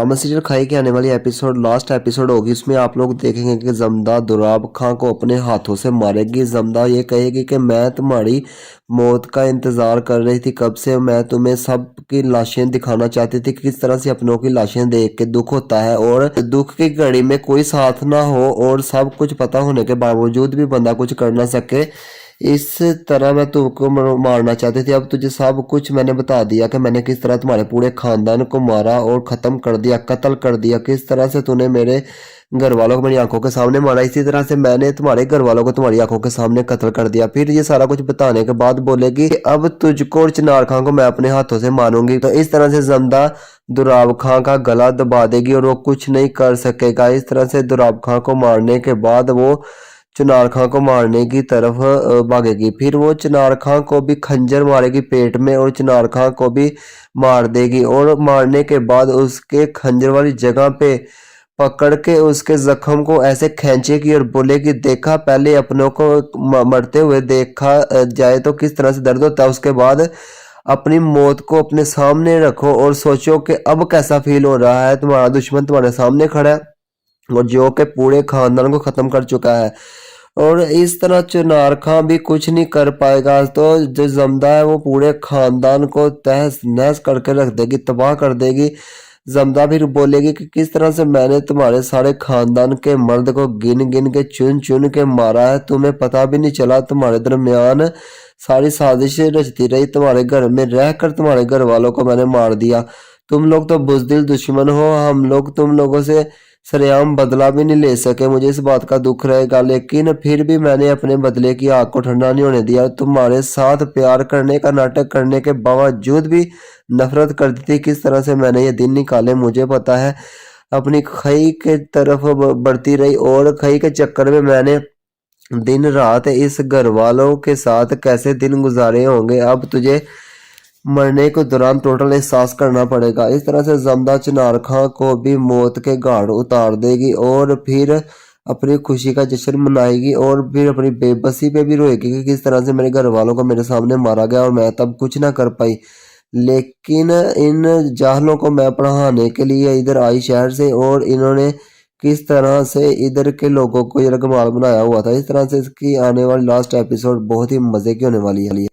Drama serial खाई के आने वाली एपिसोड लास्ट एपिसोड होगी। उसमें आप लोग देखेंगे कि जमदा दुराब खां को अपने हाथों से मारेगी। जमदा ये कहेगी कि मैं तुम्हारी मौत का इंतजार कर रही थी कब से, मैं तुम्हें सब की लाशें दिखाना चाहती थी कि किस तरह से अपनों की लाशें देख के दुख होता है और दुख की घड़ी में कोई साथ ना हो और सब कुछ पता होने के बावजूद भी बंदा कुछ कर ना सके। इस तरह मैं तुमको मारना चाहती थी। अब तुझे सब कुछ मैंने बता दिया कि मैंने किस तरह तुम्हारे पूरे खानदान को मारा और ख़त्म कर दिया, कत्ल कर दिया। किस तरह से तूने मेरे घर वालों को मेरी आंखों के सामने मारा, इसी तरह से मैंने तुम्हारे घर वालों को तुम्हारी आंखों के सामने कत्ल कर दिया। फिर ये सारा कुछ बताने के बाद बोलेगी कि अब तुझको और चिनार खां को मैं अपने हाथों से मारूंगी। तो इस तरह से जमदा दुराब खां का गला दबा देगी और वो कुछ नहीं कर सकेगा। इस तरह से दुराब खां को मारने के बाद वो चिनार खां को मारने की तरफ भागेगी। फिर वो चिनार खां को भी खंजर मारेगी पेट में और चिनार खां को भी मार देगी और मारने के बाद उसके खंजर वाली जगह पे पकड़ के उसके जख्म को ऐसे खींचेगी और बोलेगी, देखा पहले अपनों को मरते हुए देखा जाए तो किस तरह से दर्द होता है, उसके बाद अपनी मौत को अपने सामने रखो और सोचो कि अब कैसा फील हो रहा है। तुम्हारा दुश्मन तुम्हारे सामने खड़ा है और जो कि पूरे खानदान को ख़त्म कर चुका है। और इस तरह चिनार खां भी कुछ नहीं कर पाएगा। तो जो जमदा है वो पूरे खानदान को तहस नहस करके रख देगी, तबाह कर देगी। जमदा फिर बोलेगी कि किस तरह से मैंने तुम्हारे सारे खानदान के मर्द को गिन गिन के चुन चुन के मारा है, तुम्हें पता भी नहीं चला। तुम्हारे दरमियान सारी साजिशें रचती रही, तुम्हारे घर में रहकर तुम्हारे घर वालों को मैंने मार दिया। तुम लोग तो बुज़दिल दुश्मन हो, हम लोग तुम लोगों से सरेआम बदला भी नहीं ले सके। मुझे इस बात का दुख रहेगा, लेकिन फिर भी मैंने अपने बदले की आग को ठंडा नहीं होने दिया। तुम्हारे साथ प्यार करने का नाटक करने के बावजूद भी नफरत करती थी। किस तरह से मैंने ये दिन निकाले मुझे पता है। अपनी खई के तरफ बढ़ती रही और खई के चक्कर में मैंने दिन रात इस घर वालों के साथ कैसे दिन गुजारे होंगे, अब तुझे मरने के दौरान टोटल एहसास करना पड़ेगा। इस तरह से जमदा चिनार खां को भी मौत के घाट उतार देगी और फिर अपनी खुशी का जश्न मनाएगी और फिर अपनी बेबसी पे भी रोएगी कि किस तरह से मेरे घर वालों को मेरे सामने मारा गया और मैं तब कुछ ना कर पाई। लेकिन इन जाहलों को मैं पढ़ाने के लिए इधर आई शहर से और इन्होंने किस तरह से इधर के लोगों को ये रगमाल बनाया हुआ था। इस तरह से इसकी आने वाली लास्ट एपिसोड बहुत ही मज़े की होने वाली है।